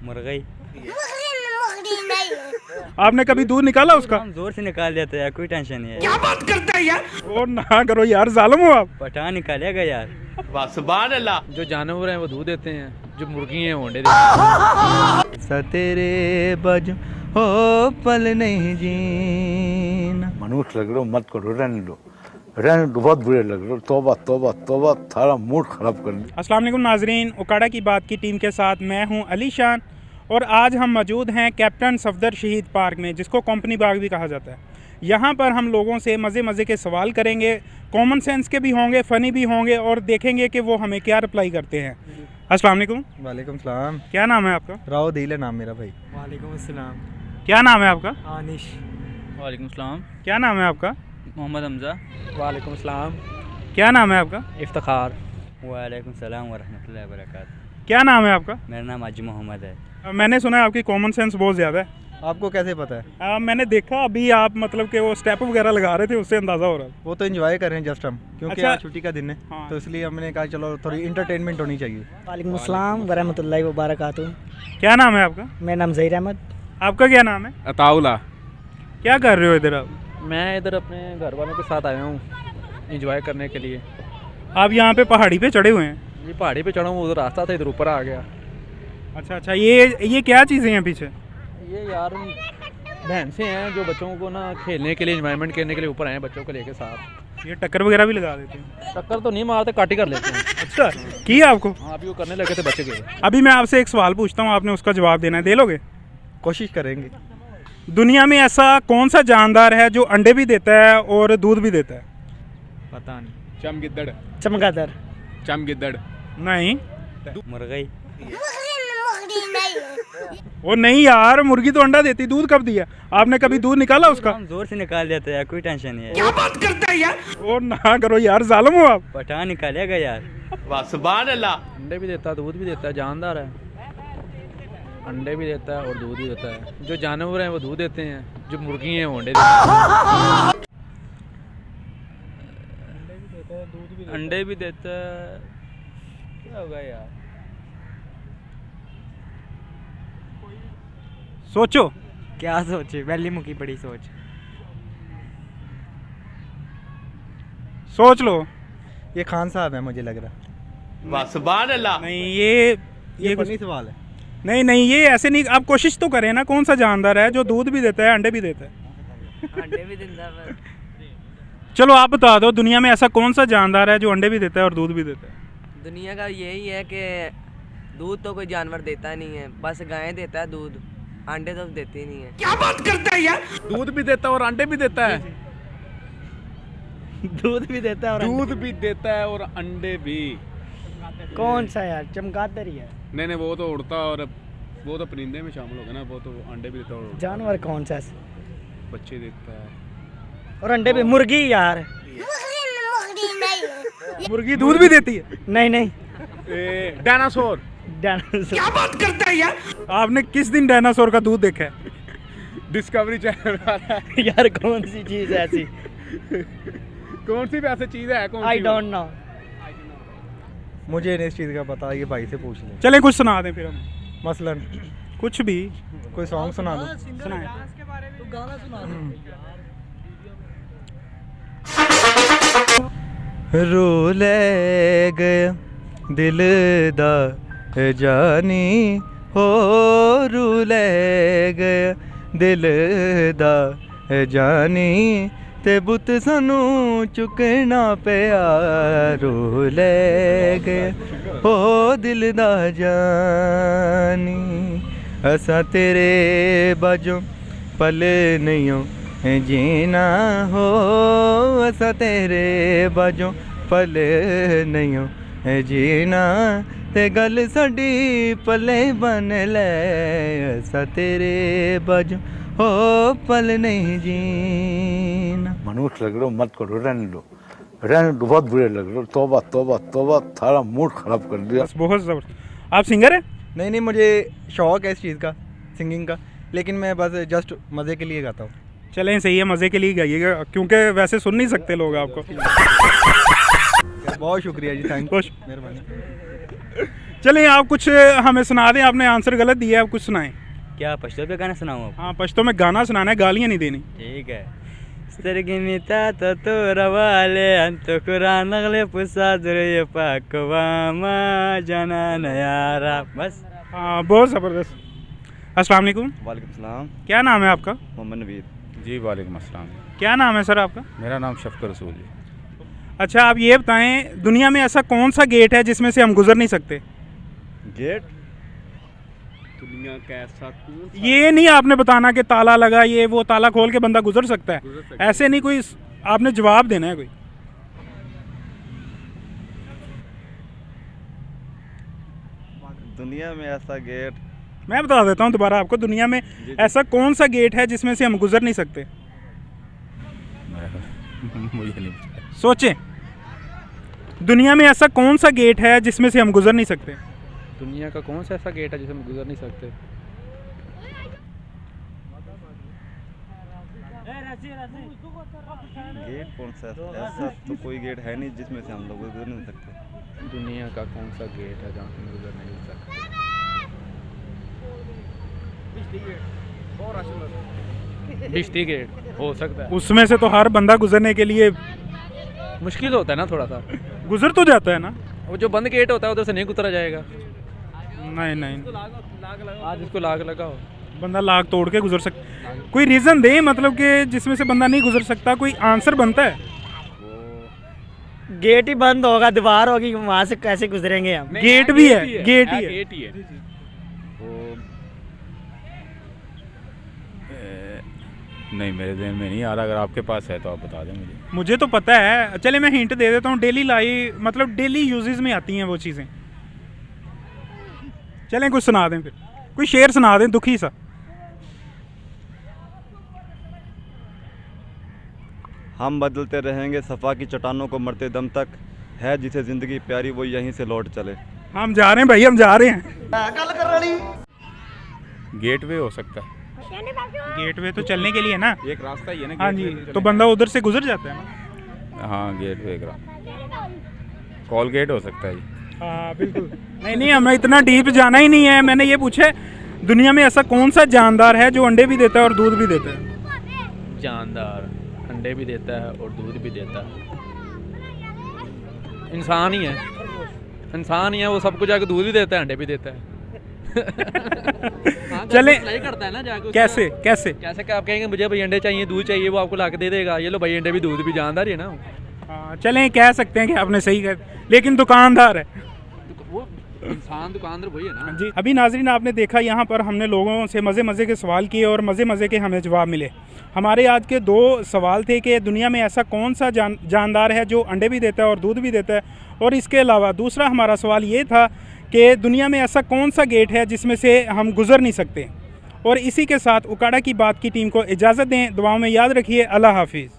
मुर्गी। आपने कभी दूध निकाला उसका? हम जोर से निकाल देते हैं, कोई टेंशन नहीं है। क्या बात करता है यार। और ना करो यार, जालिम हो आप। पठान निकालेगा यार। सुभान अल्लाह। जो जानवर हैं वो दूध देते हैं, जो मुर्गी हैं वो अंडे देती हैं। सतेरे बज हो पल नहीं जीना। मनुष्य लग रहे हो, मत करो, रहने दो, बहुत बुरे लग रहे हो। तौबा तौबा तौबा, थारा मूड खराब कर दिया। अस्सलाम वालेकुम नाजरीन, उकाड़ा की बात की टीम के साथ मैं हूं अली शान और आज हम मौजूद हैं कैप्टन सफदर शहीद पार्क में, जिसको कंपनी बाग भी कहा जाता है। यहाँ पर हम लोगों से मज़े के सवाल करेंगे, कॉमन सेंस के भी होंगे, फ़नी भी होंगे और देखेंगे कि वो हमें क्या रिप्लाई करते हैं। अस्सलाम वालेकुम। वालेकुम सलाम। क्या नाम है आपका? राव दिल है नाम मेरा भाई। वालेकुम अस्सलाम। क्या नाम है आपका? आनिश। वालेकुम सलाम। क्या नाम है आपका? मोहम्मद हमजा। वालेकुम सलाम। क्या नाम है आपका? इफ्तिखार। वालेकुम सलाम वरहमतुल्लाहि वबरकातुहू। क्या नाम है आपका? मेरा नाम अजी मोहम्मद है। मैंने सुना है आपकी कॉमन सेंस बहुत ज़्यादा है। आपको कैसे पता है? मैंने देखा अभी आप मतलब कि वो स्टेप वगैरह लगा रहे थे, उससे अंदाज़ा हो रहा है। वो तो एंजॉय कर रहे हैं जस्ट हम, क्योंकि अच्छा। आज छुट्टी का दिन है। हाँ। तो इसलिए हमने कहा चलो थोड़ी इंटरटेनमेंट होनी चाहिए। वालेकुम अस्सलाम वरहमतुल्लाहि वबरकातुहू। क्या नाम है आपका? मेरा नाम ज़हीर अहमद। आपका क्या नाम है? अताउला। क्या कर रहे हो इधर आप? मैं इधर अपने घर वालों के साथ आया हूँ इंजॉय करने के लिए। आप यहाँ पे पहाड़ी पे चढ़े हुए हैं? ये पहाड़ी पे चढ़ा हूँ, उधर रास्ता था, इधर ऊपर आ गया। अच्छा, ये क्या चीज़ें हैं पीछे? ये यार बहन से हैं जो बच्चों को ना खेलने के लिए, एंजॉयमेंट करने के लिए ऊपर आए हैं बच्चों को लेके साथ। ये टक्कर वगैरह भी लगा देते हैं? टक्कर तो नहीं मारते, काटी कर लेते हैं। अच्छा, किया आपको? हाँ, अभी वो करने लगे थे बच्चे के। अभी मैं आपसे एक सवाल पूछता हूँ, आपने उसका जवाब देना है, दे लोगे? कोशिश करेंगे। दुनिया में ऐसा कौन सा जानदार है जो अंडे भी देता है और दूध भी देता है? पता नहीं। चमगिद्दड़। चमगादड़। चमगिद्दड़। नहीं। मुर्गी। वो नहीं यार, मुर्गी तो अंडा देती, दूध कब दिया? आपने कभी दूध निकाला उसका? हम जोर से निकाल देते हैं, कोई टेंशन नहीं है। क्या बात करता है यार। और ना करो यार, जालिम हो आप। पठान निकालेगा यार। सुभान अल्लाह। अंडे भी देता है, दूध भी देता है, जानदार है। अंडे भी देता है और दूध भी देता है। जो जानवर हैं वो दूध देते हैं, जो मुर्गी हैं वो अंडे देती हैं। अंडे भी देता है। क्या होगा यार? सोचो। क्या सोचे, वैली मुकी पड़ी सोच। सोच लो। ये खान साहब है मुझे लग रहा। सुभान अल्लाह। नहीं, ये फनी सवाल है। नहीं, ये ऐसे नहीं। आप कोशिश तो करें ना, कौन सा जानदार है जो दूध भी देता है, अंडे भी देता है? अंडे भी देता है। चलो आप बता दो, दुनिया में ऐसा कौन सा जानदार है जो अंडे भी देता है और दूध भी देता है? दुनिया का यही है कि दूध तो कोई जानवर देता नहीं है, बस गाय देता है दूध, अंडे तो देती नहीं है। क्या बात करता है यार। दूध भी देता है और अंडे भी देता है। दूध भी देता है और दूध भी देता है और अंडे भी। कौन सा यार? चमगादड़ ही है। नहीं, वो तो उड़ता और वो तो परिंदे में शामिल हो गया ना। वो तो अंडे भी देता है और जानवर कौन सा है? बच्चे देता है। और अंडे भी। मुर्गी यार। मुर्गी दूध भी देती है? नहीं। डायनासोर। डायनासोर। क्या बात करता है यार। आपने किस दिन डायनासोर का दूध देखा है? डिस्कवरी चैनल वाला है। यार कौन सी चीज है ऐसी? कौन सी भी ऐसी चीज है? कौन आई सी? Don't know. मुझे इस चीज़ का पता, ये भाई से पूछ लें। चलें कुछ सुना दें फिर हम। मसलन कुछ भी कोई सॉन्ग सुना दो। सुनाएं। रू ले गया दिल दा जानी हो, रू ले गया दिल दा जानी, ते बुत सानू चुकना पिया। रू ले गया हो दिल दा जानी, असा तेरे बाजों पल नहीं हो जीना हो, असा तेरे बाजों पल नहीं हो जीना, ते गल साडी पले बन ले, असा तेरे बाजों हो पल नहीं जीना। मनुष्य लग रहे हो, मत करो, रहने दो, बहुत बुरे लग रहे हो। तौबा तौबा तौबा, थारा मूड खराब कर दिया। बस बहुत ज़बरदस्त। आप सिंगर हैं? नहीं, मुझे शौक़ है इस चीज़ का, सिंगिंग का, लेकिन मैं बस जस्ट मज़े के लिए गाता हूँ। चलें, सही है, मज़े के लिए गाइएगा, क्योंकि वैसे सुन नहीं सकते लोग आपको। बहुत शुक्रिया जी, थैंक खुश। मेहरबानी। चलिए आप कुछ हमें सुना दें, आपने आंसर गलत दिया है, आप कुछ सुनाएं। क्या पश्तो पे गाना सुनाऊँ अब? हाँ पश्तो में गाना सुनाना है, गालियाँ नहीं देनी। ठीक है। स्तरगिनिता तो रवाले अंतो कुरान नगले पुसा दुरे पाकवामा जना नयारा। बस। हाँ बहुत ज़बरदस्त। अस्सलाम वालेकुम। वालेकुम सलाम। क्या नाम है आपका? मोहम्मद नवीद। जी वालेकुम अस्सलाम। क्या नाम है सर आपका? मेरा नाम शफकर रसूल जी। अच्छा आप ये बताएं, दुनिया में ऐसा कौन सा गेट है जिसमें से हम गुजर नहीं सकते? गेट? दुनिया का ऐसा कौन ये नहीं आपने बताना कि ताला लगा, ये वो ताला खोल के बंदा गुजर सकता है, ऐसे नहीं, कोई आपने जवाब देना है कोई। दुनिया में ऐसा गेट? मैं बता देता हूँ दोबारा आपको, दुनिया में ऐसा कौन सा गेट है जिसमें से हम गुजर नहीं सकते? मुझे नहीं पता। सोचें, दुनिया में ऐसा कौन सा गेट है जिसमें से हम गुजर नहीं सकते? दुनिया का कौन सा ऐसा गेट है जिसे हम गुजर नहीं सकते? गेट कौन सा? ऐसा तो कोई गेट है नहीं जिसमें से हम लोग गुजर नहीं सकते। दुनिया का कौन सा गेट है जहाँ से हम गुजर नहीं सकते? बिजली गेट हो सकता है। उसमें से तो हर बंदा गुजरने के लिए मुश्किल होता है ना थोड़ा सा। गुजर तो जाता है ना। वो जो बंद गेट होता है उधर से नहीं उतरा जाएगा। नहीं नहीं, आज इसको लाग लगा हो। बंदा लाग तोड़ के गुजर सकता। कोई रीज़न दे, मतलब कि जिसमें से बंदा नहीं गुजर सकता, कोई आंसर बनता है। गेट ही बंद होगा, दीवार होगी, वहाँ से कैसे गुजरेंगे हम? गेट भी है, गेट ही है। गेट ही है। नहीं मेरे ज़हन में नहीं आ रहा, अगर आपके पास है तो आप बता दें मुझे। मुझे तो पता है, चले मैं हिंट दे देता हूँ। डेली मतलब डेली यूजेस में आती हैं वो चीज़ें। चलें कुछ सुना दें, फिर कोई शेर सुना दें दुखी सा। हम बदलते रहेंगे सफ़ा की चट्टानों को मरते दम तक, है जिसे ज़िंदगी प्यारी वो यहीं से लौट चले। हम जा रहे हैं भाई, हम जा रहे हैं। गेटवे हो सकता है। गेटवे तो चलने के लिए ना, एक रास्ता ही है ना। हाँ जी, तो बंदा उधर से गुजर जाता है ना। हाँ गेटवे का कॉल गेट हो सकता है जी। हाँ बिल्कुल। नहीं नहीं, हमें इतना डीप जाना ही नहीं है। मैंने ये पूछा है, दुनिया में ऐसा कौन सा जानदार है जो अंडे भी देता है और दूध भी देता है? जानदार अंडे भी देता है और दूध भी देता है। इंसान ही है, इंसान ही है। वो सब कुछ जाके दूध भी देता है, अंडे भी देता है। चले करता है ना जाके। कैसे कैसे कैसे क्या आप कहेंगे मुझे भाई अंडे चाहिए, दूध चाहिए, वो आपको ला के दे देगा। ये लो भाई अंडे भी दूध भी, जानदार ही है ना। हाँ चलें, कह सकते हैं कि आपने सही कहा, लेकिन दुकानदार है वो इंसान, दुकानदार वही है ना जी। अभी नाजरीन आपने देखा, यहाँ पर हमने लोगों से मज़े के सवाल किए और मज़े के हमें जवाब मिले। हमारे आज के दो सवाल थे कि दुनिया में ऐसा कौन सा जानदार है जो अंडे भी देता है और दूध भी देता है, और इसके अलावा दूसरा हमारा सवाल ये था कि दुनिया में ऐसा कौन सा गेट है जिसमें से हम गुजर नहीं सकते। और इसी के साथ उकाड़ा की बात की टीम को इजाज़त दें। दुआओं में याद रखिए। अल्लाह हाफिज़।